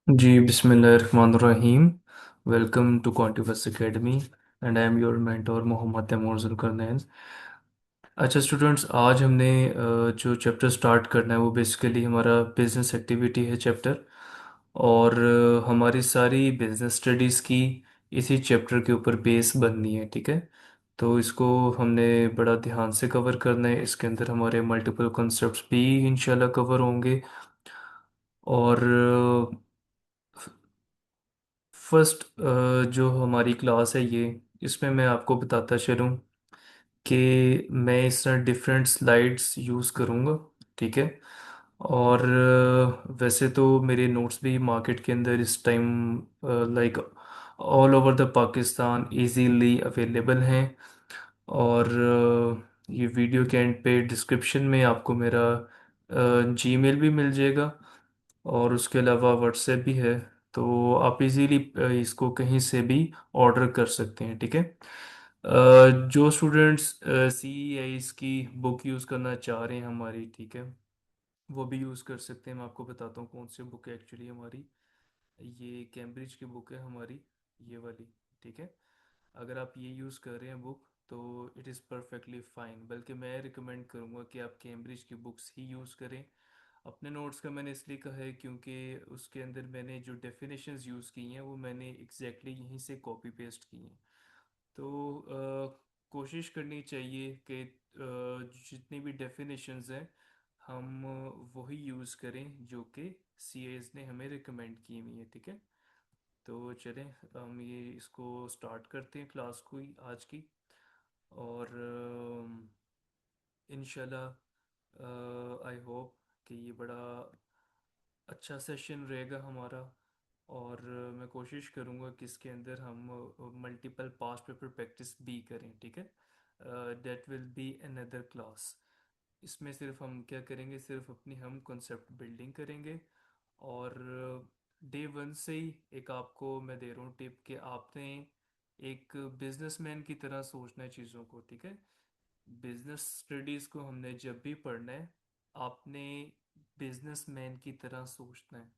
जी बिस्मिल्लाहिर्रहमानिर्रहीम। Welcome to continuous academy and I am your mentor Mohammad Taimur Zulqarnain. अच्छा students, आज हमने जो चैप्टर स्टार्ट करना है वो बेसिकली हमारा बिजनेस एक्टिविटी है चैप्टर। और हमारी सारी बिजनेस स्टडीज़ की इसी चैप्टर के ऊपर बेस बननी है, ठीक है। तो इसको हमने बड़ा ध्यान से कवर करना है। इसके अंदर हमारे मल्टीपल कॉन्सेप्ट्स भी इंशाल्लाह कवर होंगे। और फर्स्ट जो हमारी क्लास है ये, इसमें मैं आपको बताता चलूँ कि मैं इस तरह डिफरेंट स्लाइड्स यूज़ करूँगा, ठीक है। और वैसे तो मेरे नोट्स भी मार्केट के अंदर इस time like all over the Pakistan easily available हैं। और ये वीडियो के एंड पे डिस्क्रिप्शन में आपको मेरा जीमेल भी मिल जाएगा और उसके अलावा व्हाट्सएप भी है। तो आप इजीली इसको कहीं से भी ऑर्डर कर सकते हैं, ठीक है। जो स्टूडेंट्स सी एस की बुक यूज़ करना चाह रहे हैं हमारी, ठीक है, वो भी यूज़ कर सकते हैं। मैं आपको बताता हूँ कौन सी बुक है एक्चुअली हमारी। ये कैम्ब्रिज की बुक है हमारी, ये वाली, ठीक है। अगर आप ये यूज़ कर रहे हैं बुक तो इट इज़ परफेक्टली फ़ाइन, बल्कि मैं रिकमेंड करूँगा कि आप कैम्ब्रिज की बुक्स ही यूज़ करें। अपने नोट्स का मैंने इसलिए कहा है क्योंकि उसके अंदर मैंने जो डेफिनेशंस यूज़ की हैं वो मैंने एग्जैक्टली यहीं से कॉपी पेस्ट की हैं। तो कोशिश करनी चाहिए कि जितनी भी डेफिनेशंस हैं हम वही यूज़ करें जो कि सीएस ने हमें रिकमेंड की हुई है, ठीक है। तो चलें हम ये इसको स्टार्ट करते हैं क्लास को ही आज की। और इंशाल्लाह आई होप कि ये बड़ा अच्छा सेशन रहेगा हमारा। और मैं कोशिश करूँगा कि इसके अंदर हम मल्टीपल पास्ट पेपर प्रैक्टिस भी करें, ठीक है। That will be another class. इसमें सिर्फ हम क्या करेंगे, सिर्फ अपनी हम कॉन्सेप्ट बिल्डिंग करेंगे। और डे वन से ही एक आपको मैं दे रहा हूँ टिप कि आपने एक बिजनेसमैन की तरह सोचना है चीज़ों को, ठीक है। बिजनेस स्टडीज़ को हमने जब भी पढ़ना है आपने बिजनेसमैन की तरह सोचना है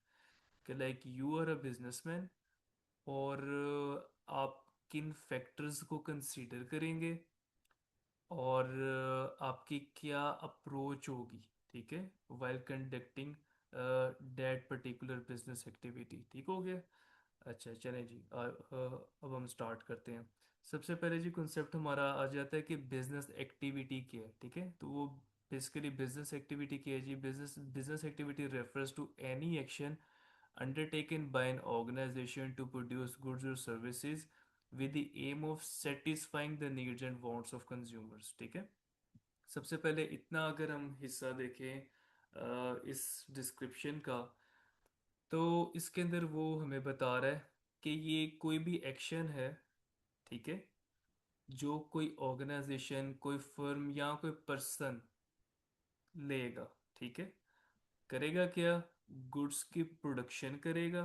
कि like you are a businessman. और आप किन फैक्टर्स को कंसीडर करेंगे और आपकी क्या अप्रोच होगी, ठीक है, while conducting that particular business activity. ठीक हो गया। अच्छा चलें जी, अब हम स्टार्ट करते हैं। सबसे पहले जी कॉन्सेप्ट हमारा आ जाता है कि बिजनेस एक्टिविटी क्या है, ठीक है। तो वो बेसिकली बिजनेस एक्टिविटी क्या है जी। Business business activity refers to any action undertaken by an organization to produce goods or services with the aim of satisfying the needs and wants of consumers, ठीक है। सबसे पहले इतना अगर हम हिस्सा देखें इस डिस्क्रिप्शन का, तो इसके अंदर वो हमें बता रहा है कि ये कोई भी एक्शन है, ठीक है, जो कोई ऑर्गेनाइजेशन, कोई फर्म या कोई पर्सन लेगा, ठीक है। करेगा क्या, गुड्स की प्रोडक्शन करेगा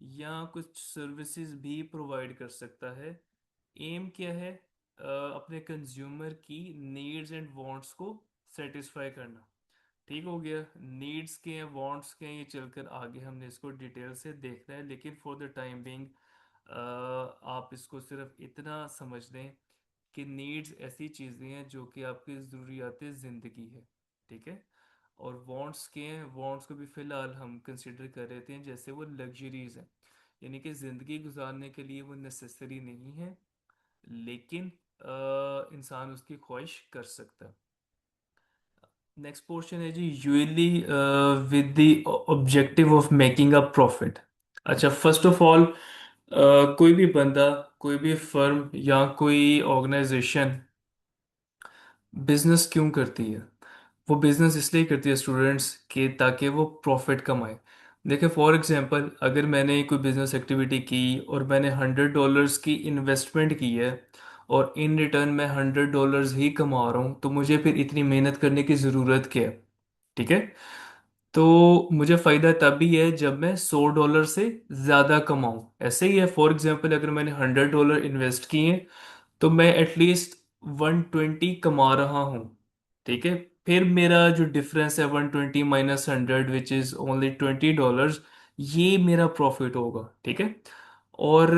या कुछ सर्विसेज भी प्रोवाइड कर सकता है। एम क्या है, अपने कंज्यूमर की नीड्स एंड वांट्स को सेटिस्फाई करना। ठीक हो गया। नीड्स के हैं, वांट्स के हैं, ये चलकर आगे हमने इसको डिटेल से देखना है, लेकिन फॉर द टाइम बिंग आप इसको सिर्फ इतना समझ लें कि नीड्स ऐसी चीज़ें हैं जो कि आपकी ज़रूरियात ज़िंदगी है, ठीक है। और वांट्स के हैं, वांट्स को भी फ़िलहाल हम कंसिडर कर रहे थे जैसे वो लग्जरीज हैं, यानी कि ज़िंदगी गुजारने के लिए वो नेसेसरी नहीं है, लेकिन इंसान उसकी ख्वाहिश कर सकता है। नेक्स्ट पोर्शन है जी, usually with the objective of making a profit. अच्छा फर्स्ट ऑफ ऑल, कोई भी बंदा, कोई भी फर्म या कोई ऑर्गेनाइजेशन बिजनेस क्यों करती है। वो बिजनेस इसलिए करती है स्टूडेंट्स के ताकि वो प्रॉफिट कमाए। देखिए फॉर एग्जांपल, अगर मैंने कोई बिजनेस एक्टिविटी की और मैंने $100 की इन्वेस्टमेंट की है और इन रिटर्न मैं $100 ही कमा रहा हूँ, तो मुझे फिर इतनी मेहनत करने की ज़रूरत क्या है, ठीक है। तो मुझे फ़ायदा तभी है जब मैं $100 से ज़्यादा कमाऊँ। ऐसे ही है, फॉर एग्जांपल अगर मैंने $100 इन्वेस्ट किए तो मैं एटलीस्ट 120 कमा रहा हूँ, ठीक है। फिर मेरा जो डिफरेंस है 120 माइनस 100 विच इज़ ओनली $20, ये मेरा प्रॉफिट होगा, ठीक है। और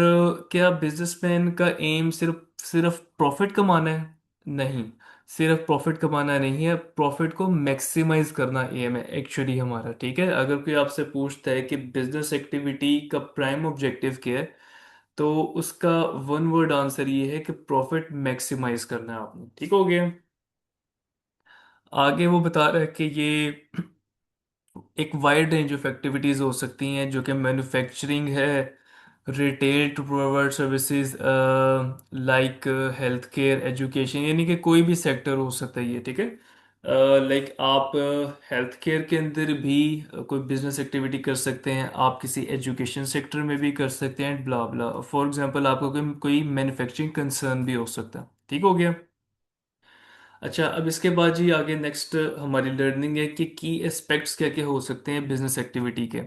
क्या बिजनेसमैन का एम सिर्फ सिर्फ प्रॉफिट कमाना है? नहीं, सिर्फ प्रॉफिट कमाना नहीं है, प्रॉफिट को मैक्सिमाइज करना एम है एक्चुअली हमारा, ठीक है। अगर कोई आपसे पूछता है कि बिजनेस एक्टिविटी का प्राइम ऑब्जेक्टिव क्या है, तो उसका वन वर्ड आंसर ये है कि प्रॉफिट मैक्सिमाइज करना है आपने, ठीक हो गया। आगे वो बता रहा है कि ये एक वाइड रेंज ऑफ एक्टिविटीज हो सकती हैं, जो कि मैन्युफैक्चरिंग है, retail to provide services like health care, education, यानी कि कोई भी सेक्टर हो सकता है ये, ठीक है। लाइक आप हेल्थ केयर के अंदर भी कोई बिजनेस एक्टिविटी कर सकते हैं, आप किसी एजुकेशन सेक्टर में भी कर सकते हैं, ब्ला ब्ला। फॉर एग्जांपल आपको कोई कोई मैन्युफैक्चरिंग कंसर्न भी हो सकता है, ठीक हो गया। अच्छा, अब इसके बाद जी आगे नेक्स्ट हमारी लर्निंग है कि की एस्पेक्ट्स क्या क्या हो सकते हैं बिजनेस एक्टिविटी के।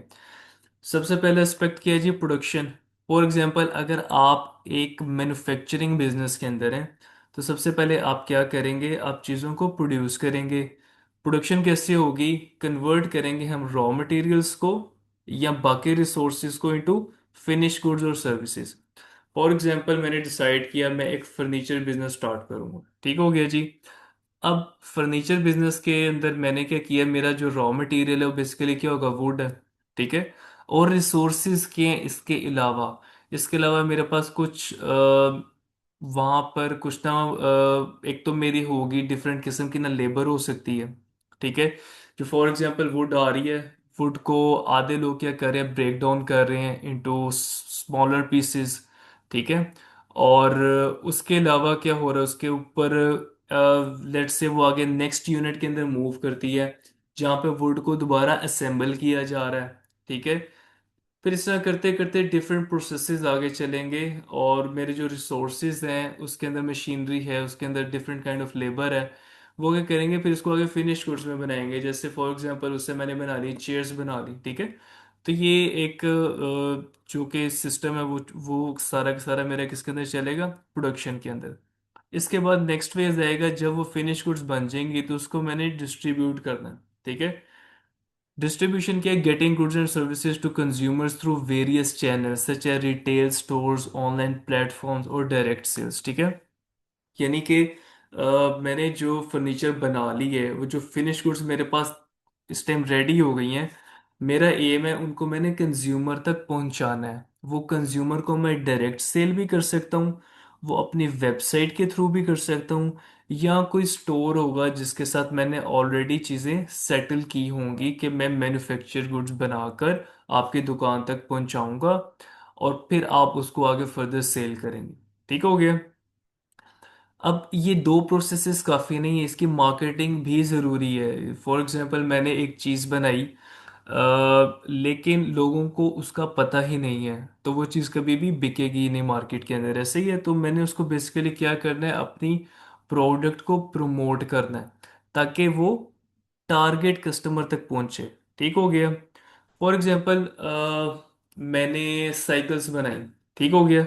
सबसे पहला एस्पेक्ट क्या है जी? प्रोडक्शन। फॉर एग्जांपल अगर आप एक मैन्युफैक्चरिंग बिजनेस के अंदर हैं, तो सबसे पहले आप क्या करेंगे? आप चीज़ों को प्रोड्यूस करेंगे। प्रोडक्शन कैसे होगी? कन्वर्ट करेंगे हम रॉ मटेरियल्स को या बाकी रिसोर्सेज को इनटू फिनिश गुड्स और सर्विसेज। फॉर एग्जांपल मैंने डिसाइड किया मैं एक फर्नीचर बिजनेस स्टार्ट करूंगा, ठीक हो गया जी। अब फर्नीचर बिजनेस के अंदर मैंने क्या किया, मेरा जो रॉ मटेरियल है वो बेसिकली क्या होगा? वुड है, ठीक है। और रिसोर्सेज के हैं इसके अलावा, इसके अलावा मेरे पास कुछ वहाँ पर कुछ ना एक तो मेरी होगी डिफरेंट किस्म की ना लेबर हो सकती है, ठीक है। जो फॉर एग्जांपल वुड आ रही है, वुड को आधे लोग क्या कर रहे हैं? ब्रेक डाउन कर रहे हैं इनटू स्मॉलर पीसेस, ठीक है। और उसके अलावा क्या हो रहा है उसके ऊपर? लेट्स से वो आगे नेक्स्ट यूनिट के अंदर मूव करती है, जहाँ पे वुड को दोबारा असेंबल किया जा रहा है, ठीक है। फिर इस तरह करते करते डिफरेंट प्रोसेसेस आगे चलेंगे, और मेरे जो रिसोर्सेज हैं उसके अंदर मशीनरी है, उसके अंदर डिफरेंट काइंड ऑफ लेबर है, वो क्या करेंगे? फिर इसको आगे फिनिश गुड्स में बनाएंगे। जैसे फॉर एग्जांपल उससे मैंने बना ली चेयर्स बना ली, ठीक है। तो ये एक जो कि सिस्टम है वो सारा का सारा मेरा किसके अंदर चलेगा? प्रोडक्शन के अंदर। इसके बाद नेक्स्ट फेज आएगा, जब वो फिनिश गुड्स बन जाएंगी तो उसको मैंने डिस्ट्रीब्यूट करना है, ठीक है। डिस्ट्रीब्यूशन क्या है? Getting goods and services to consumers through various channels such as retail stores, online platforms और डायरेक्ट सेल्स, ठीक है। यानी कि मैंने जो फर्नीचर बना ली है, वो जो फिनिश गुड्स मेरे पास इस टाइम रेडी हो गई हैं, मेरा एम है उनको मैंने कंज्यूमर तक पहुंचाना है। वो कंज्यूमर को मैं डायरेक्ट सेल भी कर सकता हूँ, वो अपनी वेबसाइट के थ्रू भी कर सकता हूँ, या कोई स्टोर होगा जिसके साथ मैंने ऑलरेडी चीज़ें सेटल की होंगी कि मैं मैन्युफैक्चर गुड्स बनाकर आपकी दुकान तक पहुंचाऊंगा, और फिर आप उसको आगे फर्दर सेल करेंगे, ठीक हो गया। अब ये दो प्रोसेसेस काफ़ी नहीं है, इसकी मार्केटिंग भी ज़रूरी है। फॉर एग्जांपल मैंने एक चीज़ बनाई, लेकिन लोगों को उसका पता ही नहीं है, तो वो चीज़ कभी भी बिकेगी नहीं मार्केट के अंदर, ऐसे ही है। तो मैंने उसको बेसिकली क्या करना है? अपनी प्रोडक्ट को प्रमोट करना है, ताकि वो टारगेट कस्टमर तक पहुंचे, ठीक हो गया। फॉर एग्जांपल मैंने साइकिल्स बनाई, ठीक हो गया।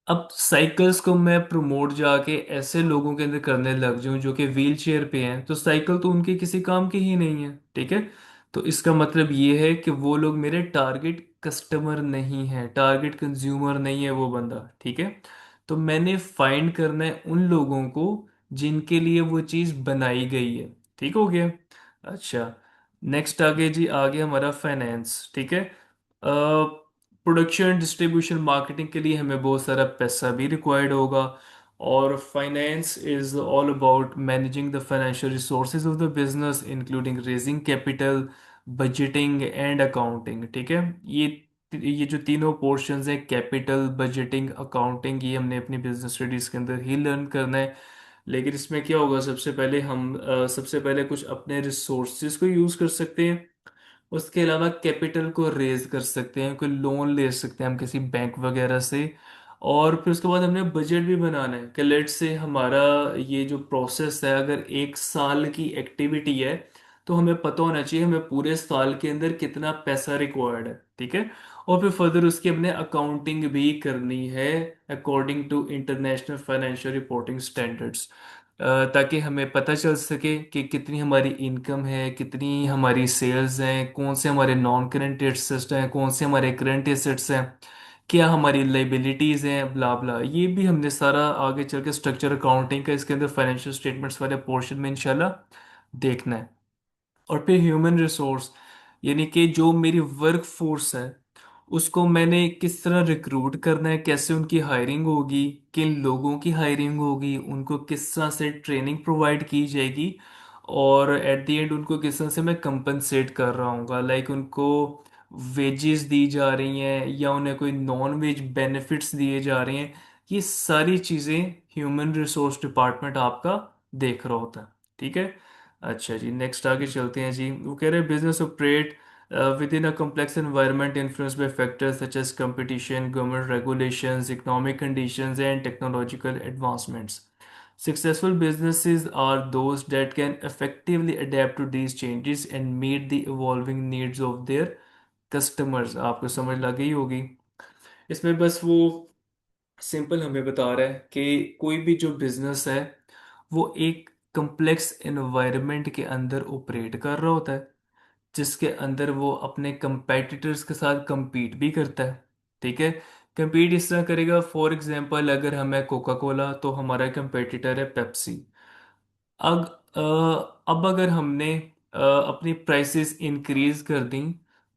अब साइकिल्स को मैं प्रमोट जाके ऐसे लोगों के अंदर करने लग जाऊं जो कि व्हील चेयर पे हैं, तो साइकिल तो उनके किसी काम की ही नहीं है, ठीक है। तो इसका मतलब ये है कि वो लोग मेरे टारगेट कस्टमर नहीं है, टारगेट कंज्यूमर नहीं है वो बंदा, ठीक है। तो मैंने फाइंड करना है उन लोगों को जिनके लिए वो चीज़ बनाई गई है, ठीक हो गया। अच्छा, नेक्स्ट आगे जी, आगे हमारा फाइनेंस, ठीक है। प्रोडक्शन, डिस्ट्रीब्यूशन, मार्केटिंग के लिए हमें बहुत सारा पैसा भी रिक्वायर्ड होगा, और finance is all about managing the financial resources of the business including raising capital, budgeting and accounting, ठीक है। ये जो तीनों पोर्शंस हैं, कैपिटल, बजटिंग, अकाउंटिंग, ये हमने अपनी बिजनेस स्टडीज के अंदर ही लर्न करना है। लेकिन इसमें क्या होगा? सबसे पहले कुछ अपने रिसोर्सेज को यूज कर सकते हैं, उसके अलावा कैपिटल को रेज कर सकते हैं, कोई लोन ले सकते हैं हम किसी बैंक वगैरह से। और फिर उसके बाद हमने बजट भी बनाना है कि लेट से हमारा ये जो प्रोसेस है अगर एक साल की एक्टिविटी है, तो हमें पता होना चाहिए हमें पूरे साल के अंदर कितना पैसा रिक्वायर्ड है, ठीक है। और फिर फर्दर उसकी हमने अकाउंटिंग भी करनी है according to international financial reporting standards. ताकि हमें पता चल सके कि कितनी हमारी इनकम है, कितनी हमारी सेल्स हैं, कौन से हमारे नॉन करंट एसेट्स हैं, कौन से हमारे करंट एसेट्स हैं, क्या हमारी लाइबिलिटीज़ हैं, ब्ला ब्ला। ये भी हमने सारा आगे चल के स्ट्रक्चर अकाउंटिंग का इसके अंदर फाइनेंशियल स्टेटमेंट्स वाले पोर्शन में इंशाल्लाह देखना है। और फिर ह्यूमन रिसोर्स, यानी कि जो मेरी वर्क फोर्स है उसको मैंने किस तरह रिक्रूट करना है, कैसे उनकी हायरिंग होगी, किन लोगों की हायरिंग होगी, उनको किस तरह से ट्रेनिंग प्रोवाइड की जाएगी, और एट द एंड उनको किस तरह से मैं कंपनसेट कर रहा हूँ, लाइक उनको वेजेस दी जा रही हैं या उन्हें कोई नॉन वेज बेनिफिट्स दिए जा रहे हैं। ये सारी चीज़ें ह्यूमन रिसोर्स डिपार्टमेंट आपका देख रहा होता है। ठीक है। अच्छा जी, नेक्स्ट आगे चलते हैं जी। वो कह रहे हैं business operate within a complex environment influenced by factors such as competition, government regulations, economic conditions, and technological advancements. Successful businesses are those that can effectively adapt to these changes and meet the evolving needs of their customers. आपको समझ लग गई होगी। इसमें बस वो simple हमें बता रहा है कि कोई भी जो बिजनेस है वो एक कम्प्लेक्स एनवायरनमेंट के अंदर ऑपरेट कर रहा होता है, जिसके अंदर वो अपने कंपेटिटर्स के साथ compete भी करता है। ठीक है। compete इस तरह करेगा, फॉर एग्जांपल अगर हमें कोका कोला, तो हमारा कंपेटिटर है पेप्सी। अब अब अगर हमने अपनी प्राइसेस इंक्रीज कर दी,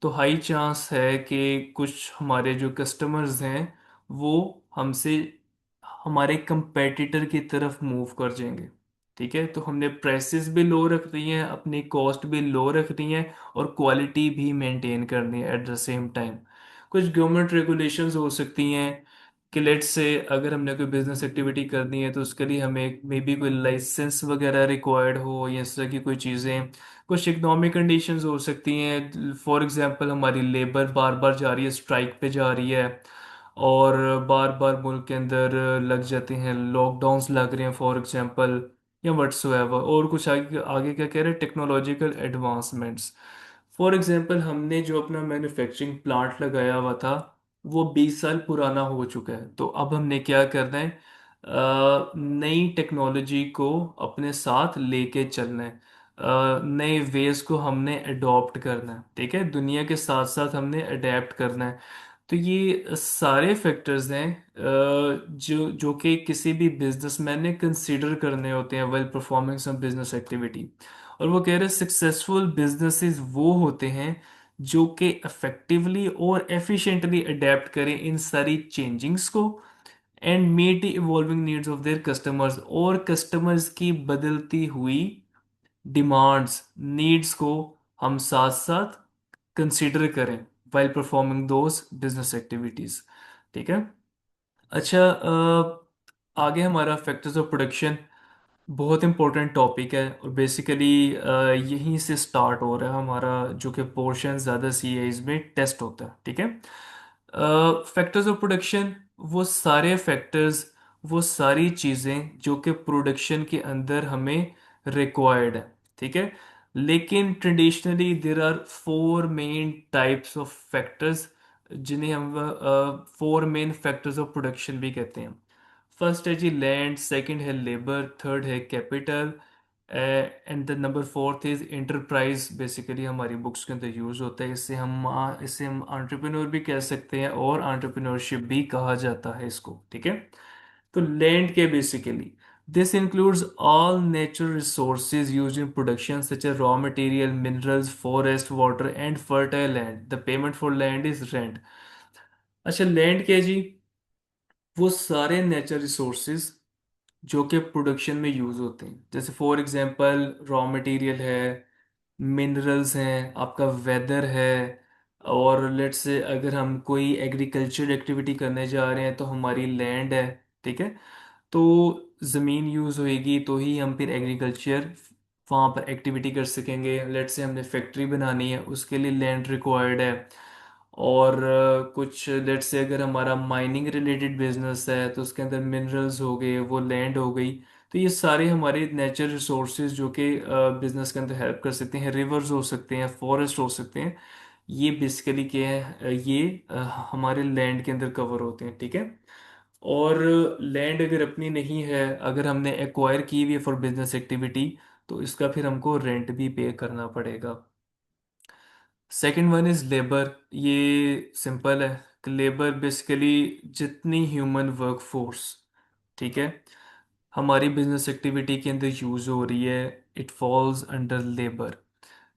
तो हाई चांस है कि कुछ हमारे जो कस्टमर्स हैं वो हमसे हमारे कंपेटिटर की तरफ मूव कर जाएंगे। ठीक है। तो हमने प्राइसेस भी लो रख दी हैं, अपनी कॉस्ट भी लो रख दी हैं, और क्वालिटी भी मेंटेन करनी है एट द सेम टाइम। कुछ गवर्नमेंट रेगुलेशंस हो सकती हैं कि लेट से अगर हमने कोई बिजनेस एक्टिविटी करनी है तो उसके लिए हमें मे बी कोई लाइसेंस वगैरह रिक्वायर्ड हो, या इस तरह की कोई चीज़ें। कुछ इकोनॉमिक कंडीशंस हो सकती हैं, फॉर एग्जांपल हमारी लेबर बार बार जा रही है, स्ट्राइक पे जा रही है, और बार बार मुल्क के अंदर लग जाते हैं, लॉकडाउन्स लग रहे हैं फॉर एग्जांपल, या वट्सएवर। और कुछ आगे आगे क्या कह रहे हैं, टेक्नोलॉजिकल एडवांसमेंट्स। फॉर एग्जांपल हमने जो अपना मैन्युफैक्चरिंग प्लांट लगाया हुआ था वो 20 साल पुराना हो चुका है, तो अब हमने क्या करना है, नई टेक्नोलॉजी को अपने साथ लेके चलना है, नए वेज को हमने अडॉप्ट करना है। ठीक है। दुनिया के साथ साथ हमने अडेप्ट करना है। तो ये सारे फैक्टर्स हैं जो जो कि किसी भी बिजनेसमैन ने कंसीडर करने होते हैं well performing some business activity. और वो कह रहे हैं सक्सेसफुल बिजनेसेस वो होते हैं जो कि इफेक्टिवली और एफिशिएंटली अडेप्ट करें इन सारी चेंजिंग्स को, and meet the evolving needs of their customers, और कस्टमर्स की बदलती हुई डिमांड्स, नीड्स को हम साथ साथ कंसीडर करें while performing those business activities. ठीक है। अच्छा, आगे हमारा फैक्टर्स ऑफ प्रोडक्शन बहुत इंपॉर्टेंट टॉपिक है, और बेसिकली यहीं से स्टार्ट हो रहा है हमारा जो कि पोर्शन ज़्यादा सी है इसमें टेस्ट होता है। ठीक है। फैक्टर्स ऑफ प्रोडक्शन वो सारे फैक्टर्स, वो सारी चीज़ें जो कि प्रोडक्शन के अंदर हमें रिक्वायर्ड है। ठीक है। लेकिन traditionally there are four main types of factors, जिन्हें हम four main factors of production भी कहते हैं। फर्स्ट है जी लैंड, सेकंड है लेबर, थर्ड है capital, and the number fourth is enterprise. Basically हमारी बुक्स के अंदर यूज होता है, इससे हम एंटरप्रेन्योर भी कह सकते हैं, और एंटरप्रेन्योरशिप भी कहा जाता है इसको। ठीक है। तो लैंड के basically this includes all natural resources used in production such as raw material, minerals, forest, water and fertile land. The payment for land is rent. अच्छा, लैंड क्या है जी? वो सारे नेचुरल रिसोर्सेज जो कि प्रोडक्शन में यूज होते हैं, जैसे फॉर एग्जांपल रॉ मटेरियल है, मिनरल्स हैं, आपका वेदर है, और लेट्स से अगर हम कोई एग्रीकल्चर एक्टिविटी करने जा रहे हैं तो हमारी लैंड है। ठीक है। तो ज़मीन यूज़ होएगी तो ही हम फिर एग्रीकल्चर वहाँ पर एक्टिविटी कर सकेंगे। लेट्स से हमने फैक्ट्री बनानी है, उसके लिए लैंड रिक्वायर्ड है। और कुछ लेट्स से अगर हमारा माइनिंग रिलेटेड बिजनेस है तो उसके अंदर मिनरल्स हो गए, वो लैंड हो गई। तो ये सारे हमारे नेचुरल रिसोर्सेज जो कि बिजनेस के अंदर हेल्प कर सकते हैं, रिवर्स हो सकते हैं, फॉरेस्ट हो सकते हैं। ये बेसिकली क्या है, ये हमारे लैंड के अंदर कवर होते हैं। ठीक है। और लैंड अगर अपनी नहीं है, अगर हमने एक्वायर की हुई है फॉर बिजनेस एक्टिविटी, तो इसका फिर हमको रेंट भी पे करना पड़ेगा। Second one is labour. ये सिंपल है कि लेबर बेसिकली जितनी ह्यूमन वर्क फोर्स, ठीक है, हमारी बिजनेस एक्टिविटी के अंदर यूज हो रही है, it falls under labour.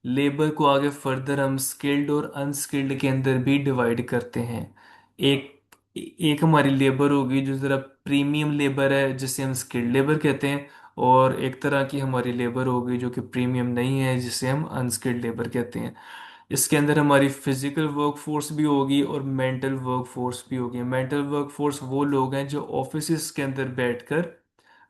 Labour को आगे फर्दर हम स्किल्ड और अनस्किल्ड के अंदर भी डिवाइड करते हैं। एक एक हमारी लेबर होगी जो ज़रा प्रीमियम लेबर है, जिसे हम स्किल्ड लेबर कहते हैं। और एक तरह की हमारी लेबर होगी जो कि प्रीमियम नहीं है, जिसे हम अनस्किल्ड लेबर कहते हैं। इसके अंदर हमारी फिजिकल वर्क फोर्स भी होगी और मेंटल वर्क फोर्स भी होगी। मेंटल वर्क फोर्स वो लोग हैं जो ऑफिस के अंदर बैठकर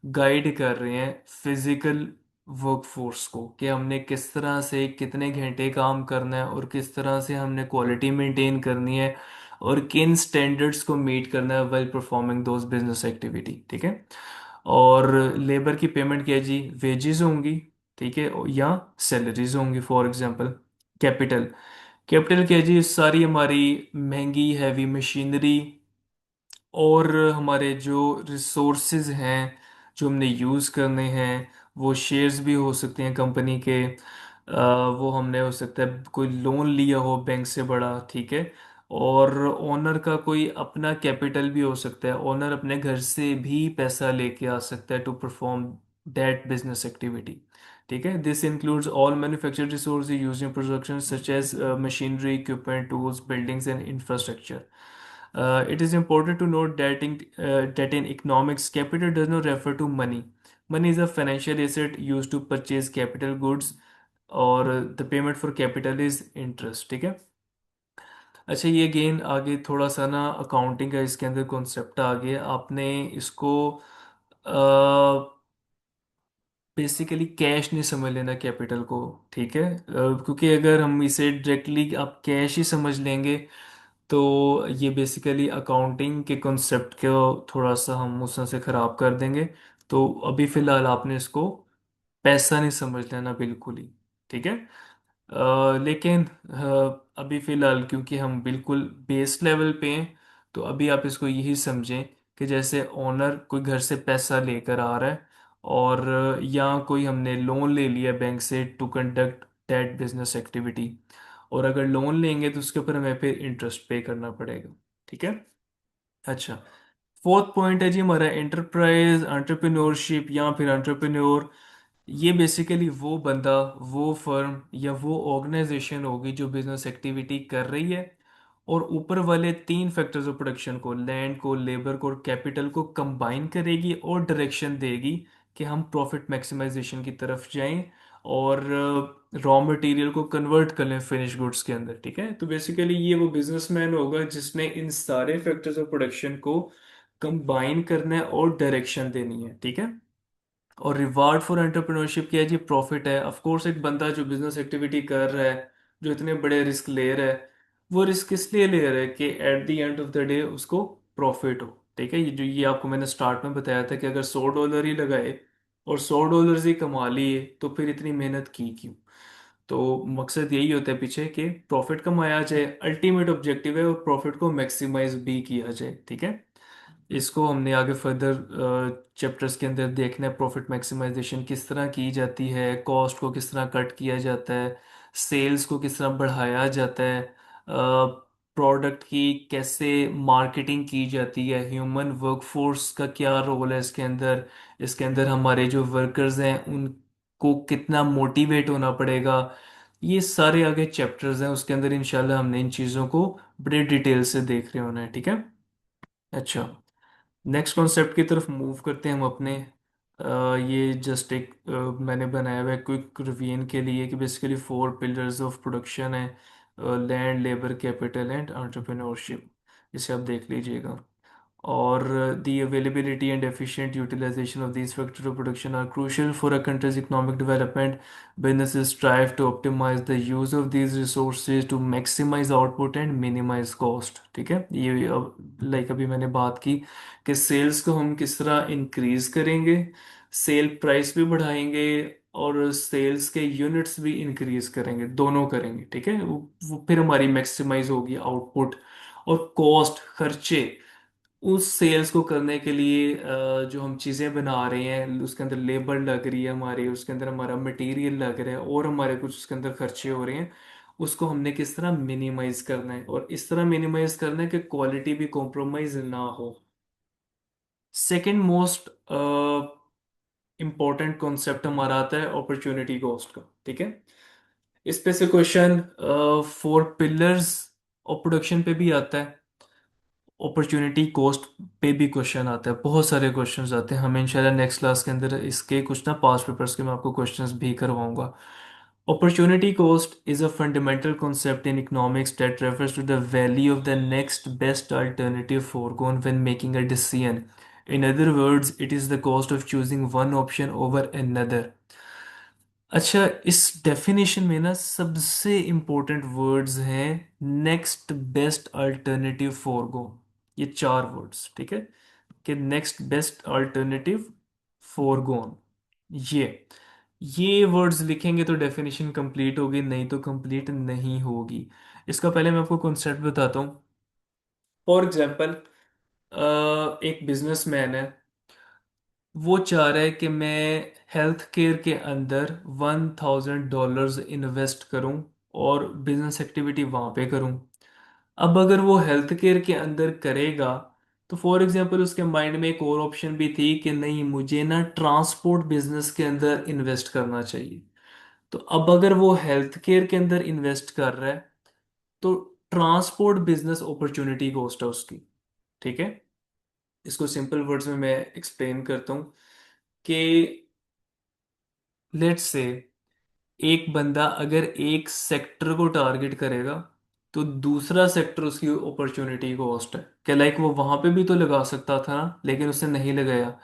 गाइड कर रहे हैं फिजिकल वर्क फोर्स को, कि हमने किस तरह से कितने घंटे काम करना है और किस तरह से हमने क्वालिटी मेंटेन करनी है और किन स्टैंडर्ड्स को मीट करना है while performing those business activity, ठीक है। और लेबर की पेमेंट क्या है जी? वेजेस होंगी, ठीक है, या सैलरीज होंगी। For example capital. कैपिटल क्या है जी? सारी हमारी महंगी हैवी मशीनरी और हमारे जो रिसोर्सेज हैं जो हमने यूज़ करने हैं, वो शेयर्स भी हो सकते हैं कंपनी के। वो हमने हो सकता है कोई लोन लिया हो बैंक से बड़ा, ठीक है। और ओनर का कोई अपना कैपिटल भी हो सकता है, ओनर अपने घर से भी पैसा लेके आ सकता है to perform that business activity, ठीक है। This includes all manufactured resource used in production such as machinery, equipment, tools, buildings and infrastructure. It is important to note that in economics, capital does not refer to money. Money is a financial asset used to purchase capital goods, और the payment for capital is interest, ठीक है। अच्छा, ये gain आगे थोड़ा सा ना accounting का इसके अंदर कॉन्सेप्ट आ गया, आपने इसको बेसिकली कैश नहीं समझ लेना कैपिटल को, ठीक है। क्योंकि अगर हम इसे डायरेक्टली आप कैश ही समझ लेंगे, तो ये बेसिकली अकाउंटिंग के कॉन्सेप्ट को थोड़ा सा हम उसमें से ख़राब कर देंगे। तो अभी फ़िलहाल आपने इसको पैसा नहीं समझ लेना बिल्कुल ही, ठीक है। लेकिन अभी फ़िलहाल क्योंकि हम बिल्कुल बेस लेवल पे हैं, तो अभी आप इसको यही समझें कि जैसे ओनर कोई घर से पैसा लेकर आ रहा है, और या कोई हमने लोन ले लिया बैंक से to conduct that business activity, और अगर लोन लेंगे तो उसके ऊपर हमें फिर इंटरेस्ट पे करना पड़ेगा, ठीक है। अच्छा, फोर्थ पॉइंट है जी हमारा एंटरप्राइज, एंटरप्रेन्योरशिप या फिर एंटरप्रेन्योर। ये बेसिकली वो बंदा, वो फर्म या वो ऑर्गेनाइजेशन होगी जो बिजनेस एक्टिविटी कर रही है, और ऊपर वाले तीन फैक्टर्स ऑफ प्रोडक्शन को, लैंड को, लेबर को और कैपिटल को कंबाइन करेगी और डायरेक्शन देगी कि हम प्रॉफिट मैक्सिमाइजेशन की तरफ जाएं और रॉ मटेरियल को कन्वर्ट कर लें फिनिश गुड्स के अंदर, ठीक है। तो बेसिकली ये वो बिजनेसमैन होगा जिसने इन सारे फैक्टर्स ऑफ प्रोडक्शन को कंबाइन करना है और डायरेक्शन देनी है, ठीक है। और रिवार्ड फॉर एंटरप्रेन्योरशिप क्या है जी? प्रॉफिट है। ऑफ कोर्स एक बंदा जो बिजनेस एक्टिविटी कर रहा है, जो इतने बड़े रिस्क ले रहा है, वो रिस्क इसलिए ले रहा है कि at the end of the day उसको प्रॉफिट हो, ठीक है। ये आपको मैंने स्टार्ट में बताया था कि अगर $100 ही लगाए और $100 ही कमा लिए, तो फिर इतनी मेहनत की क्यों? तो मकसद यही होता है पीछे कि प्रॉफिट कमाया जाए, अल्टीमेट ऑब्जेक्टिव है, और प्रॉफिट को मैक्सिमाइज भी किया जाए, ठीक है। इसको हमने आगे फर्दर चैप्टर्स के अंदर देखना है, प्रॉफिट मैक्सिमाइजेशन किस तरह की जाती है, कॉस्ट को किस तरह कट किया जाता है, सेल्स को किस तरह बढ़ाया जाता है, प्रोडक्ट की कैसे मार्केटिंग की जाती है, ह्यूमन वर्कफोर्स का क्या रोल है इसके अंदर, इसके अंदर हमारे जो वर्कर्स हैं उनको कितना मोटिवेट होना पड़ेगा। ये सारे आगे चैप्टर्स हैं, उसके अंदर इंशाल्लाह हमने इन चीज़ों को बड़े डिटेल से देख रहे होना है, ठीक है। अच्छा, नेक्स्ट कॉन्सेप्ट की तरफ मूव करते हैं हम अपने। ये जस्ट एक मैंने बनाया हुआ है क्विक रिवीजन के लिए कि बेसिकली 4 पिलर्स ऑफ प्रोडक्शन है, land, labour, capital and entrepreneurship. इसे आप देख लीजिएगा। और the availability and efficient utilization of these factors of production are crucial for a country's economic development. Businesses strive to optimize the use of these resources to maximize output and minimize cost, ठीक है। ये like अभी मैंने बात की कि sales को हम किस तरह इंक्रीज करेंगे, सेल प्राइस भी बढ़ाएंगे और सेल्स के यूनिट्स भी इंक्रीज करेंगे, दोनों करेंगे, ठीक है। वो फिर हमारी मैक्सिमाइज होगी आउटपुट। और कॉस्ट, खर्चे, उस सेल्स को करने के लिए जो हम चीज़ें बना रहे हैं, उसके अंदर लेबर लग रही है हमारी, उसके अंदर हमारा मटेरियल लग रहा है, और हमारे कुछ उसके अंदर खर्चे हो रहे हैं, उसको हमने किस तरह मिनिमाइज करना है, और इस तरह मिनिमाइज करना है कि क्वालिटी भी कॉम्प्रोमाइज ना हो। सेकंड मोस्ट इंपॉर्टेंट कॉन्सेप्ट हमारा आता है अपॉर्चुनिटी कॉस्ट का। ठीक है, इस पे से क्वेश्चन 4 पिलर्स ऑफ प्रोडक्शन पे भी आता है, अपॉर्चुनिटी कॉस्ट पे भी क्वेश्चन आता है, बहुत सारे क्वेश्चंस आते हैं। हमें इंशाल्लाह नेक्स्ट क्लास के अंदर इसके कुछ ना पास्ट पेपर्स के मैं आपको क्वेश्चंस भी करवाऊंगा। Opportunity cost is a fundamental concept in economics that refers to the value of the next best alternative foregone when making a decision. In other words, it is the cost of choosing one option over another. अच्छा, इस definition में ना सबसे important words हैं next best alternative forgo, ये 4 words. ठीक है, कि नेक्स्ट बेस्ट अल्टरनेटिव फॉरगोन, ये ये वर्ड्स लिखेंगे तो डेफिनेशन कंप्लीट होगी, नहीं तो कंप्लीट नहीं होगी। इसका पहले मैं आपको कॉन्सेप्ट बताता हूँ। फॉर एग्जाम्पल, एक बिजनेसमैन है, वो चाह रहा है कि मैं हेल्थ केयर के अंदर $1,000 इन्वेस्ट करूं और बिजनेस एक्टिविटी वहां पे करूं। अब अगर वो हेल्थ केयर के अंदर करेगा, तो फॉर एग्जांपल उसके माइंड में एक और ऑप्शन भी थी कि नहीं, मुझे ना ट्रांसपोर्ट बिजनेस के अंदर इन्वेस्ट करना चाहिए। तो अब अगर वो हेल्थ केयर के अंदर इन्वेस्ट कर रहा है, तो ट्रांसपोर्ट बिजनेस अपॉर्चुनिटी कॉस्ट है उसकी। ठीक है, इसको सिंपल वर्ड्स में मैं एक्सप्लेन करता हूँ कि लेट्स से एक बंदा अगर एक सेक्टर को टारगेट करेगा, तो दूसरा सेक्टर उसकी अपॉर्चुनिटी कॉस्ट है। क्या लाइक वो वहां पे भी तो लगा सकता था ना, लेकिन उसने नहीं लगाया।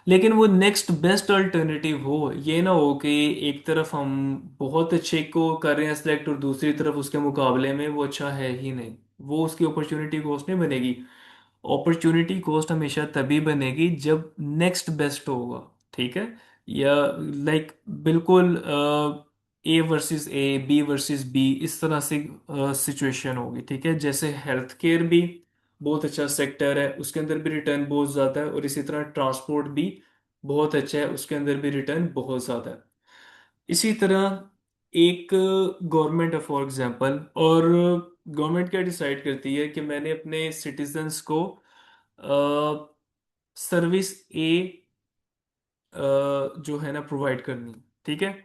लेकिन वो नेक्स्ट बेस्ट अल्टरनेटिव हो, ये ना हो कि एक तरफ हम बहुत अच्छे को कर रहे हैं सिलेक्ट और दूसरी तरफ उसके मुकाबले में वो अच्छा है ही नहीं, वो उसकी अपॉर्चुनिटी कॉस्ट नहीं बनेगी। अपॉर्चुनिटी कॉस्ट हमेशा तभी बनेगी जब नेक्स्ट बेस्ट होगा। ठीक है, या लाइक बिल्कुल A versus A, B versus B, इस तरह से सिचुएशन होगी। ठीक है, जैसे हेल्थ केयर भी बहुत अच्छा सेक्टर है, उसके अंदर भी रिटर्न बहुत ज़्यादा है, और इसी तरह ट्रांसपोर्ट भी बहुत अच्छा है, उसके अंदर भी रिटर्न बहुत ज़्यादा है। इसी तरह एक गवर्नमेंट है फॉर एग्जांपल, और गवर्नमेंट क्या डिसाइड करती है कि मैंने अपने सिटीजन्स को सर्विस ए जो है ना प्रोवाइड करनी। ठीक है,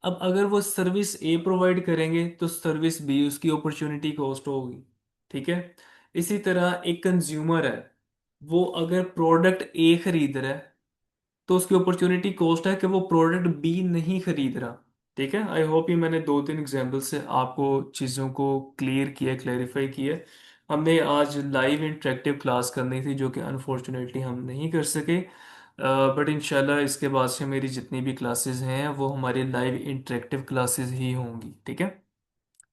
अब अगर वो सर्विस ए प्रोवाइड करेंगे, तो सर्विस बी उसकी अपॉर्चुनिटी कॉस्ट होगी। ठीक है, इसी तरह एक कंज्यूमर है, वो अगर प्रोडक्ट ए खरीद रहा है, तो उसकी अपॉर्चुनिटी कॉस्ट है कि वो प्रोडक्ट बी नहीं खरीद रहा। ठीक है, आई होप ये मैंने 2-3 एग्जांपल से आपको चीज़ों को क्लियर किया, क्लैरिफाई किया। हमने आज लाइव इंटरेक्टिव क्लास करनी थी, जो कि अनफॉर्चुनेटली हम नहीं कर सके, बट इंशाल्लाह इसके बाद से मेरी जितनी भी क्लासेस हैं वो हमारी लाइव इंटरेक्टिव क्लासेस ही होंगी। ठीक है,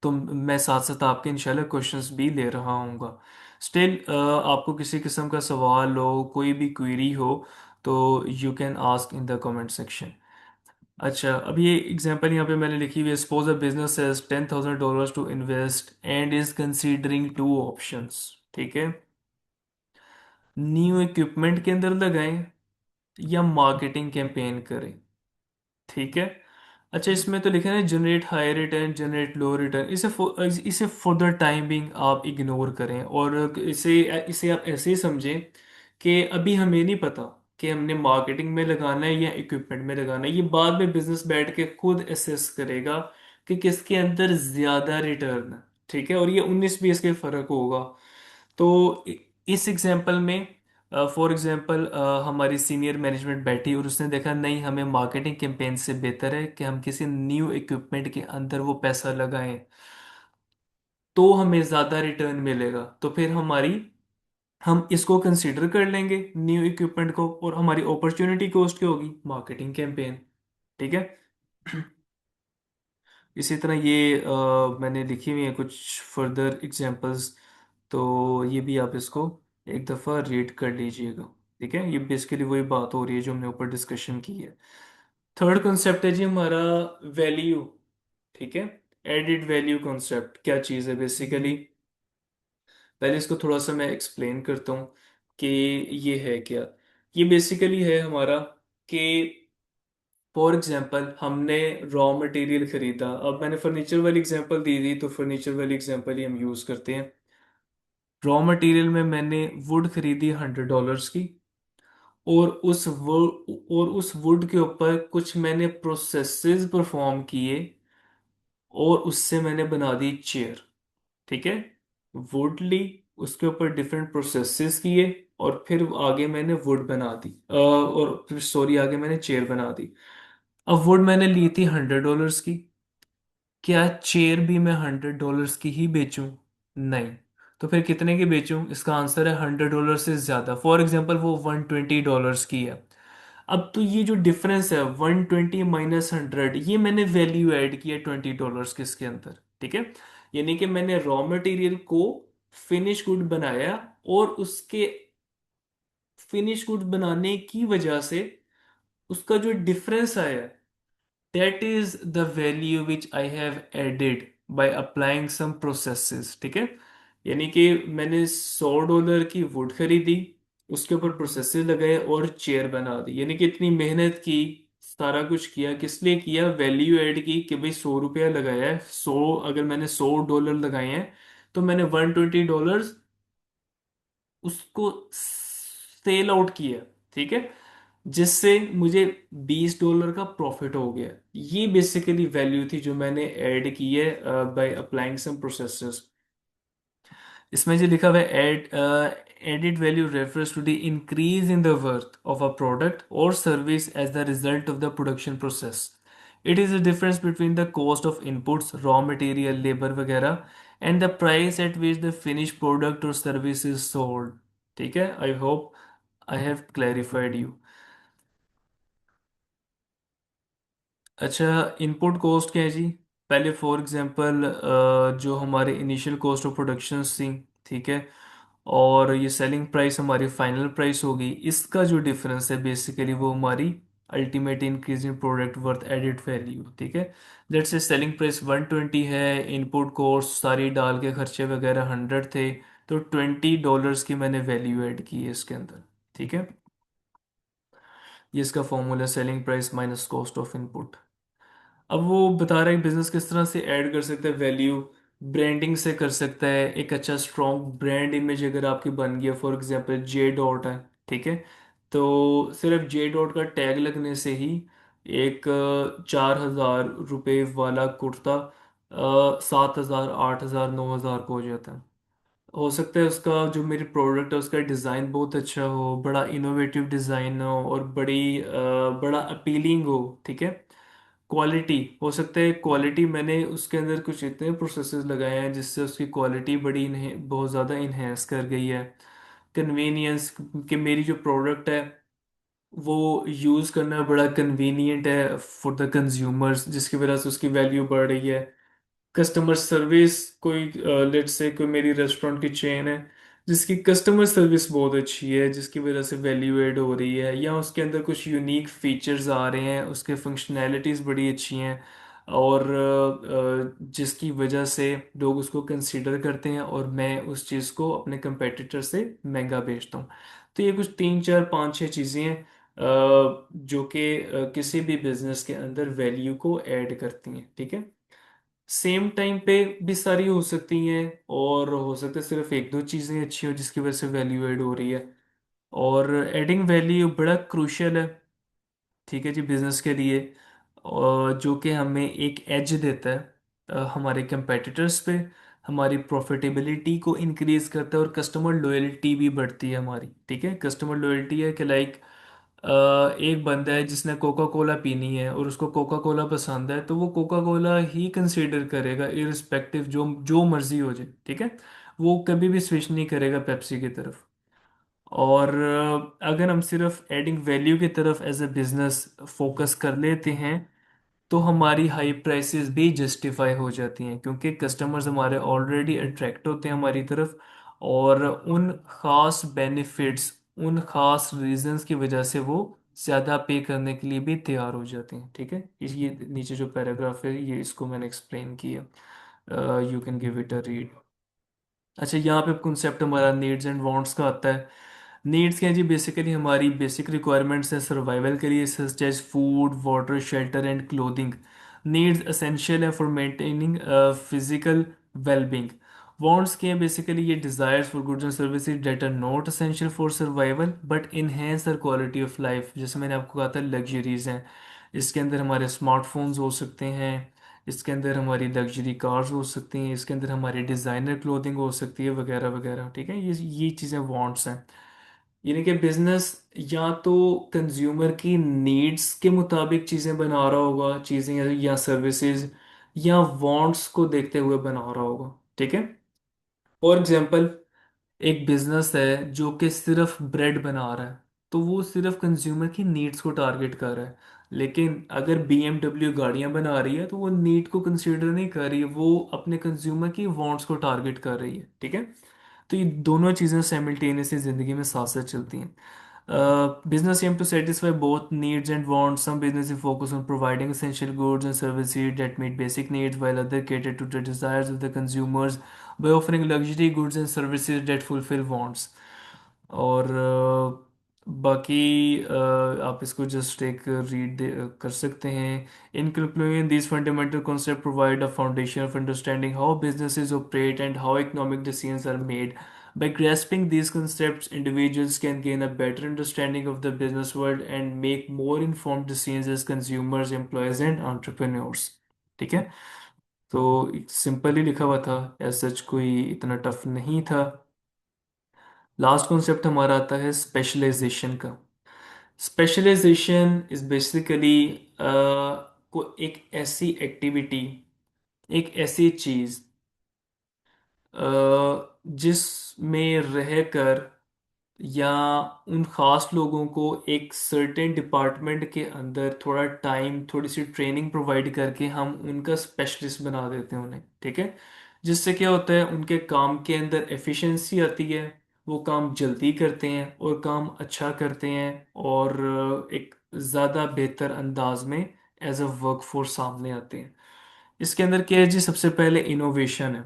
तो मैं साथ साथ आपके इंशाल्लाह क्वेश्चंस भी ले रहा हूँगा। स्टिल आपको किसी किस्म का सवाल हो, कोई भी क्वेरी हो, तो you can ask in the comment section. अच्छा, अब ये एग्जांपल यहाँ पे मैंने लिखी हुई है। Suppose a business has $10,000 to invest and is considering 2 options. ठीक है, न्यू इक्विपमेंट के अंदर लगाएं या मार्केटिंग कैंपेन करें। ठीक है, अच्छा, इसमें तो लिखा है जनरेट हाई रिटर्न, जनरेट लो रिटर्न, इसे फॉर द टाइम बिंग आप इग्नोर करें, और इसे इसे आप ऐसे ही समझें कि अभी हमें नहीं पता कि हमने मार्केटिंग में लगाना है या इक्विपमेंट में लगाना है। ये बाद में बिजनेस बैठ के खुद असेस करेगा कि किसके अंदर ज्यादा रिटर्न है। ठीक है, और ये 19-20 के फर्क होगा। तो इस एग्जांपल में फॉर एग्जांपल हमारी सीनियर मैनेजमेंट बैठी और उसने देखा नहीं, हमें मार्केटिंग कैंपेन से बेहतर है कि हम किसी न्यू इक्विपमेंट के अंदर वो पैसा लगाएं, तो हमें ज़्यादा रिटर्न मिलेगा। तो फिर हम इसको कंसीडर कर लेंगे न्यू इक्विपमेंट को, और हमारी अपॉर्चुनिटी कॉस्ट क्या होगी, मार्केटिंग कैंपेन। ठीक है, इसी तरह ये मैंने लिखी हुई है कुछ फर्दर एग्जांपल्स, तो ये भी आप इसको एक दफ़ा रीड कर लीजिएगा। ठीक है, ये बेसिकली वही बात हो रही है जो हमने ऊपर डिस्कशन की है। थर्ड कॉन्सेप्ट है जी हमारा वैल्यू। ठीक है, एडिड वैल्यू कॉन्सेप्ट क्या चीज़ है बेसिकली, पहले इसको थोड़ा सा मैं एक्सप्लेन करता हूँ। कि ये है क्या। ये बेसिकली है हमारा कि फॉर एग्जांपल हमने रॉ मटेरियल खरीदा। अब मैंने फर्नीचर वाली एग्जांपल दी थी, तो फर्नीचर वाली एग्जांपल ही हम यूज़ करते हैं। रॉ मटेरियल में मैंने वुड खरीदी $100 की, और उस वुड के ऊपर कुछ मैंने प्रोसेसेस परफॉर्म किए, और उससे मैंने बना दी चेयर। ठीक है, वुड ली, उसके ऊपर डिफरेंट प्रोसेसेस किए, और फिर आगे मैंने वुड बना दी, और फिर सॉरी आगे मैंने चेयर बना दी। अब वुड मैंने ली थी $100 की। क्या चेयर भी मैं $100 की ही बेचूं? नहीं। तो फिर कितने की बेचूं? इसका आंसर है $100 से ज्यादा। फॉर एग्जाम्पल वो $120 की है। अब तो ये जो डिफरेंस है 120 माइनस 100, ये मैंने वैल्यू ऐड किया $20 के इसके अंदर। ठीक है, यानी कि मैंने रॉ मटेरियल को फिनिश गुड बनाया, और उसके फिनिश गुड बनाने की वजह से उसका जो डिफरेंस आया, that is the value which I have added by applying some processes. ठीक है, यानी कि मैंने $100 की वुड खरीदी, उसके ऊपर प्रोसेसेस लगाए और चेयर बना दी, यानी कि इतनी मेहनत की, सारा कुछ किया, किस लिए किया? वैल्यू ऐड की कि भाई $100 लगाया है, 100, अगर मैंने $100 लगाए हैं, तो मैंने $120 उसको सेल आउट किया। ठीक है, जिससे मुझे $20 का प्रॉफिट हो गया। ये बेसिकली वैल्यू थी जो मैंने ऐड की है बाय अप्लाइंग सम प्रोसेसर्स। इसमें जो लिखा हुआ है ad added value refers to the increase in the worth of a product और service as the result of the production process. It is the difference between the cost of inputs, raw material, labour वगैरह, and the price at which the finish product और service is sold. ठीक है, I hope I have clarified you. अच्छा, input cost क्या है जी? पहले for example जो हमारे इनिशियल कॉस्ट ऑफ प्रोडक्शन थी, ठीक है, और ये सेलिंग प्राइस हमारी फाइनल प्राइस होगी, इसका जो डिफरेंस है बेसिकली वो हमारी ultimate increase in product worth added value. ठीक है, लेट्स से सेलिंग प्राइस 120 है, इनपुट कॉस्ट सारी डाल के खर्चे वगैरह 100 थे, तो $20 की मैंने वैल्यू ऐड की है इसके अंदर। ठीक है, ये इसका formula selling price minus cost of input. अब वो बता रहा है बिजनेस किस तरह से ऐड कर सकता है वैल्यू। ब्रांडिंग से कर सकता है। एक अच्छा स्ट्रॉन्ग ब्रांड इमेज अगर आपकी बन गया, फॉर एग्जांपल जे डॉट है, ठीक है, तो सिर्फ जे डॉट का टैग लगने से ही एक $4,000 वाला कुर्ता 7,000, 8,000, 9,000 को हो जाता है। हो सकता है उसका जो मेरी प्रोडक्ट है उसका डिज़ाइन बहुत अच्छा हो, बड़ा इनोवेटिव डिज़ाइन हो, और बड़ा अपीलिंग हो। ठीक है, क्वालिटी हो सकता है, क्वालिटी मैंने उसके अंदर कुछ इतने प्रोसेसेस लगाए हैं जिससे उसकी क्वालिटी बहुत ज़्यादा इन्हेंस कर गई है। कन्वीनियंस, कि मेरी जो प्रोडक्ट है वो यूज़ करना बड़ा कन्वीनियंट है फॉर द कंज्यूमर्स, जिसकी वजह से उसकी वैल्यू बढ़ रही है। कस्टमर सर्विस, कोई लेट्स से कोई मेरी रेस्टोरेंट की चेन है जिसकी कस्टमर सर्विस बहुत अच्छी है, जिसकी वजह से वैल्यू एड हो रही है, या उसके अंदर कुछ यूनिक फीचर्स आ रहे हैं, उसके फंक्शनैलिटीज़ बड़ी अच्छी हैं, और जिसकी वजह से लोग उसको कंसीडर करते हैं, और मैं उस चीज़ को अपने कंपेटिटर से महंगा बेचता हूँ। तो ये कुछ 3, 4, 5, 6 चीज़ें हैं जो कि किसी भी बिजनेस के अंदर वैल्यू को ऐड करती हैं। ठीक है, सेम टाइम पे भी सारी हो सकती हैं, और हो सकता है सिर्फ एक दो चीज़ें अच्छी हो जिसकी वजह से वैल्यू ऐड हो रही है। और एडिंग वैल्यू बड़ा क्रूशियल है, ठीक है जी, बिजनेस के लिए, और जो कि हमें एक एज देता है हमारे कंपेटिटर्स पे, हमारी प्रॉफिटेबिलिटी को इंक्रीज करता है, और कस्टमर लॉयल्टी भी बढ़ती है हमारी। ठीक है, कस्टमर लॉयल्टी है कि लाइक एक बंदा है जिसने कोका कोला पीनी है और उसको कोका कोला पसंद है, तो वो कोका कोला ही कंसीडर करेगा इरिस्पेक्टिव जो जो मर्जी हो जाए। ठीक है, वो कभी भी स्विच नहीं करेगा पेप्सी की तरफ। और अगर हम सिर्फ एडिंग वैल्यू की तरफ एज ए बिजनेस फोकस कर लेते हैं, तो हमारी हाई प्राइसेस भी जस्टिफाई हो जाती हैं, क्योंकि कस्टमर्स हमारे ऑलरेडी अट्रैक्ट होते हैं हमारी तरफ, और उन खास बेनिफिट्स, उन खास रीजंस की वजह से वो ज़्यादा पे करने के लिए भी तैयार हो जाते हैं। ठीक है, ये नीचे जो पैराग्राफ है ये इसको मैंने एक्सप्लेन किया, you can give it a read. अच्छा, यहाँ पे कॉन्सेप्ट हमारा नीड्स एंड वांट्स का आता है। नीड्स क्या है जी, बेसिकली हमारी बेसिक रिक्वायरमेंट्स है सर्वाइवल के लिए, such as food water shelter and clothing. Needs essential है for maintaining physical wellbeing. Wants क्या है, बेसिकली ये desires for goods and services that are not essential for survival but enhance our quality of life. जैसे मैंने आपको कहा था luxuries हैं, इसके अंदर हमारे स्मार्टफोन्स हो सकते हैं, इसके अंदर हमारी लग्जरी कार्स हो सकती हैं, इसके अंदर हमारी डिज़ाइनर क्लोथिंग हो सकती है वगैरह वगैरह। ठीक है, ये चीज़ें वांट्स हैं। यानी कि बिजनेस या तो कंज्यूमर की नीड्स के मुताबिक चीज़ें बना रहा होगा, चीज़ें या सर्विसेज, या वांट्स को देखते हुए बना रहा होगा। ठीक है। फॉर एग्जांपल, एक बिजनेस है जो कि सिर्फ ब्रेड बना रहा है, तो वो सिर्फ कंज्यूमर की नीड्स को टारगेट कर रहा है। लेकिन अगर BMW गाड़ियां बना रही है तो वो नीड को कंसीडर नहीं कर रही है, वो अपने कंज्यूमर की वांट्स को टारगेट कर रही है। ठीक है। तो ये दोनों चीज़ें साइमल्टेनियसली ज़िंदगी में साथ साथ चलती हैं। Business aim to satisfy both needs and wants. Some businesses focus on providing essential goods and services that meet basic needs, while others cater to the desires of the consumers by offering luxury goods and services that fulfill wants. और बाकी आप इसको just एक read कर सकते हैं। इन conclusion, these fundamental concepts provide a foundation of understanding how businesses operate and how economic decisions are made. By grasping these concepts, individuals can gain a better understanding of the business world and make more informed decisions as consumers, employees, and entrepreneurs. ठीक है। तो simple ही लिखा हुआ था, as such कोई इतना tough नहीं था। लास्ट कॉन्सेप्ट हमारा आता है स्पेशलाइजेशन का। स्पेशलाइजेशन इज बेसिकली को एक ऐसी एक्टिविटी, एक ऐसी चीज जिसमें रहकर या उन खास लोगों को एक सर्टेन डिपार्टमेंट के अंदर थोड़ा टाइम, थोड़ी सी ट्रेनिंग प्रोवाइड करके हम उनका स्पेशलिस्ट बना देते हैं उन्हें। ठीक है। जिससे क्या होता है, उनके काम के अंदर एफिशिएंसी आती है, वो काम जल्दी करते हैं और काम अच्छा करते हैं, और एक ज़्यादा बेहतर अंदाज में एज अ वर्क फोर्स सामने आते हैं। इसके अंदर क्या है जी, सबसे पहले इनोवेशन है।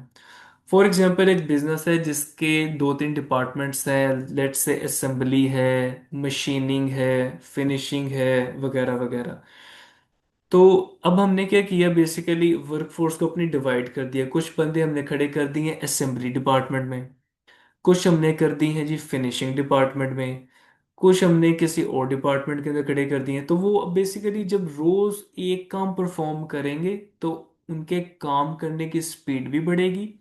फॉर एग्जांपल, एक बिजनेस है जिसके दो तीन डिपार्टमेंट्स हैं, लेट्स से असेंबली है, मशीनिंग है, फिनिशिंग है वगैरह वगैरह। तो अब हमने क्या किया, बेसिकली वर्कफोर्स को अपनी डिवाइड कर दिया। कुछ बंदे हमने खड़े कर दिए असेंबली डिपार्टमेंट में, कुछ हमने कर दी हैं जी फिनिशिंग डिपार्टमेंट में, कुछ हमने किसी और डिपार्टमेंट के अंदर खड़े कर दिए हैं। तो वो बेसिकली जब रोज एक काम परफॉर्म करेंगे तो उनके काम करने की स्पीड भी बढ़ेगी,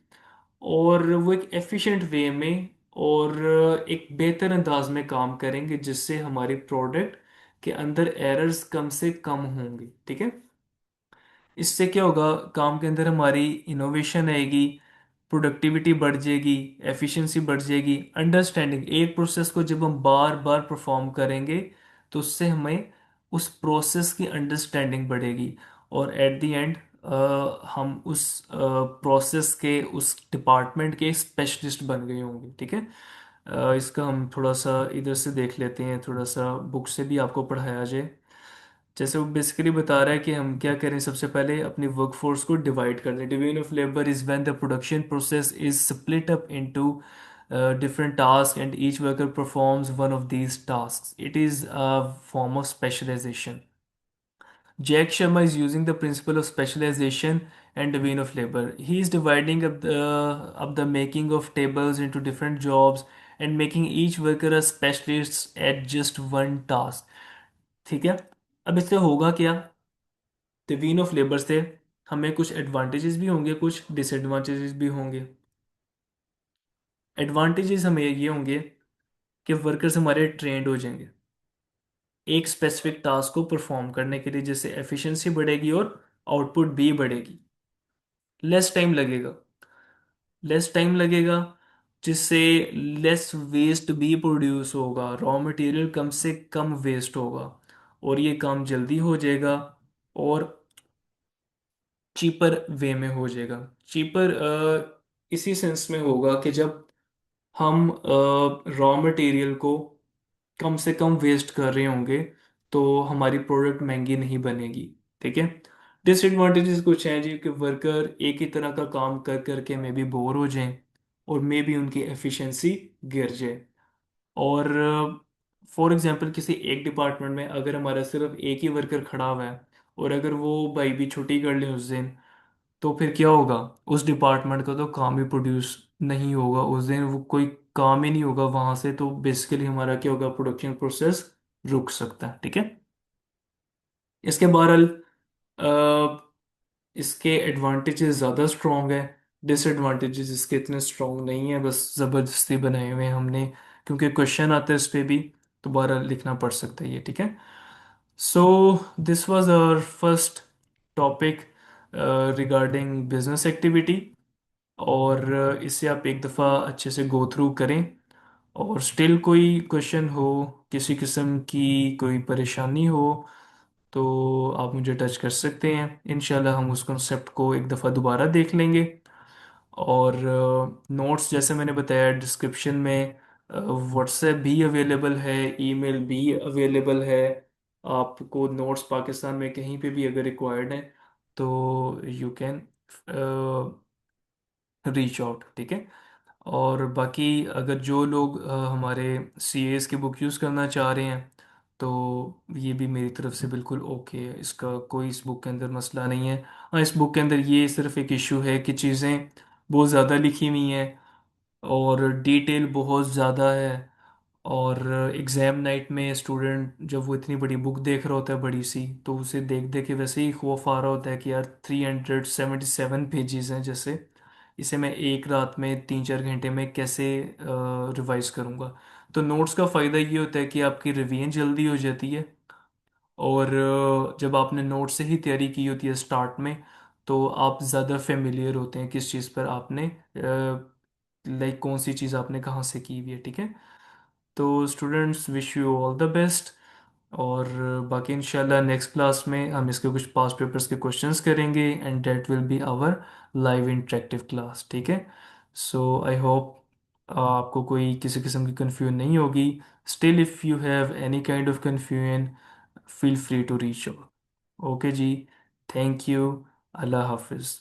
और वो एक एफिशिएंट वे में और एक बेहतर अंदाज में काम करेंगे, जिससे हमारी प्रोडक्ट के अंदर एरर्स कम से कम होंगी। ठीक है। इससे क्या होगा, काम के अंदर हमारी इनोवेशन आएगी, प्रोडक्टिविटी बढ़ जाएगी, एफिशिएंसी बढ़ जाएगी। अंडरस्टैंडिंग, एक प्रोसेस को जब हम बार बार परफॉर्म करेंगे तो उससे हमें उस प्रोसेस की अंडरस्टैंडिंग बढ़ेगी, और एट द एंड हम उस प्रोसेस के, उस डिपार्टमेंट के स्पेशलिस्ट बन गए होंगे। ठीक है। इसका हम थोड़ा सा इधर से देख लेते हैं, थोड़ा सा बुक से भी आपको पढ़ाया जाए। जैसे वो बेसिकली बता रहा है कि हम क्या करें, सबसे पहले अपनी वर्कफोर्स को डिवाइड कर दें। Division of labour is when the production process is split up into different tasks and each worker performs one of these tasks. It is a form of specialization. Jack Sharma is using the principle of specialization and division of labor. He is dividing up the making of tables into different jobs and making each worker a specialist at just one task. ठीक है। अब इससे होगा क्या, division of labour से हमें कुछ advantages भी होंगे, कुछ डिसएडवांटेजेस भी होंगे। एडवांटेजेस हमें ये होंगे कि वर्कर्स हमारे ट्रेंड हो जाएंगे एक स्पेसिफिक टास्क को परफॉर्म करने के लिए, जिससे एफिशिएंसी बढ़ेगी और आउटपुट भी बढ़ेगी। लेस टाइम लगेगा, लेस टाइम लगेगा, जिससे लेस वेस्ट भी प्रोड्यूस होगा, रॉ मटेरियल कम से कम वेस्ट होगा, और ये काम जल्दी हो जाएगा, और चीपर वे में हो जाएगा। चीपर इसी सेंस में होगा कि जब हम रॉ मटेरियल को कम से कम वेस्ट कर रहे होंगे तो हमारी प्रोडक्ट महंगी नहीं बनेगी। ठीक है। डिसएडवांटेजेस कुछ हैं जी, कि वर्कर एक ही तरह का काम कर करके मे बी बोर हो जाएं, और मे बी उनकी एफिशिएंसी गिर जाए। और फॉर एग्जांपल किसी एक डिपार्टमेंट में अगर हमारा सिर्फ एक ही वर्कर खड़ा हुआ है, और अगर वो भाई भी छुट्टी कर ले उस दिन, तो फिर क्या होगा? उस डिपार्टमेंट का तो काम ही प्रोड्यूस नहीं होगा उस दिन, वो कोई काम ही नहीं होगा वहां से, तो बेसिकली हमारा क्या होगा, प्रोडक्शन प्रोसेस रुक सकता है। ठीक है। इसके बहरहाल इसके एडवांटेजेस ज़्यादा स्ट्रॉन्ग है, डिसएडवांटेजेस इसके इतने स्ट्रॉन्ग नहीं है, बस ज़बरदस्ती बनाए हुए हैं हमने, क्योंकि क्वेश्चन आता है इस पे भी, दोबारा लिखना पड़ सकता है ये। ठीक है। So this was our first topic regarding business activity. और इसे आप एक दफ़ा अच्छे से गो थ्रू करें, और स्टिल कोई क्वेश्चन हो, किसी किस्म की कोई परेशानी हो, तो आप मुझे टच कर सकते हैं। इंशाल्लाह हम उस कॉन्सेप्ट को एक दफ़ा दोबारा देख लेंगे। और नोट्स जैसे मैंने बताया, डिस्क्रिप्शन में व्हाट्सएप भी अवेलेबल है, ईमेल भी अवेलेबल है। आपको नोट्स पाकिस्तान में कहीं पे भी अगर रिक्वायर्ड है, तो यू कैन रीच आउट। ठीक है। और बाकी अगर जो लोग हमारे सी एस की बुक यूज़ करना चाह रहे हैं, तो ये भी मेरी तरफ से बिल्कुल ओके है, इसका कोई इस बुक के अंदर मसला नहीं है। हाँ, इस बुक के अंदर ये सिर्फ एक इशू है कि चीज़ें बहुत ज़्यादा लिखी हुई हैं, और डिटेल बहुत ज़्यादा है। और एग्ज़ाम नाइट में स्टूडेंट जब वो इतनी बड़ी बुक देख रहा होता है बड़ी सी, तो उसे देख देख के वैसे ही खौफ आ रहा होता है कि यार 377 पेजेस हैं, जैसे इसे मैं एक रात में 3-4 घंटे में कैसे रिवाइज करूँगा। तो नोट्स का फ़ायदा ये होता है कि आपकी रिवीजन जल्दी हो जाती है। और जब आपने नोट से ही तैयारी की होती है स्टार्ट में, तो आप ज़्यादा फेमिलियर होते हैं किस चीज़ पर आपने, लाइक कौन सी चीज़ आपने कहाँ से की हुई है। ठीक है। तो students, wish you all the best. और बाकी इंशाल्लाह नेक्स्ट क्लास में हम इसके कुछ पास पेपर्स के क्वेश्चंस करेंगे, and that will be our live interactive class. ठीक है। सो आई होप आपको कोई किसी किस्म की कन्फ्यूजन नहीं होगी। Still if you have any kind of confusion, feel free to reach out. Okay जी। Thank you. अल्लाह हाफिज़।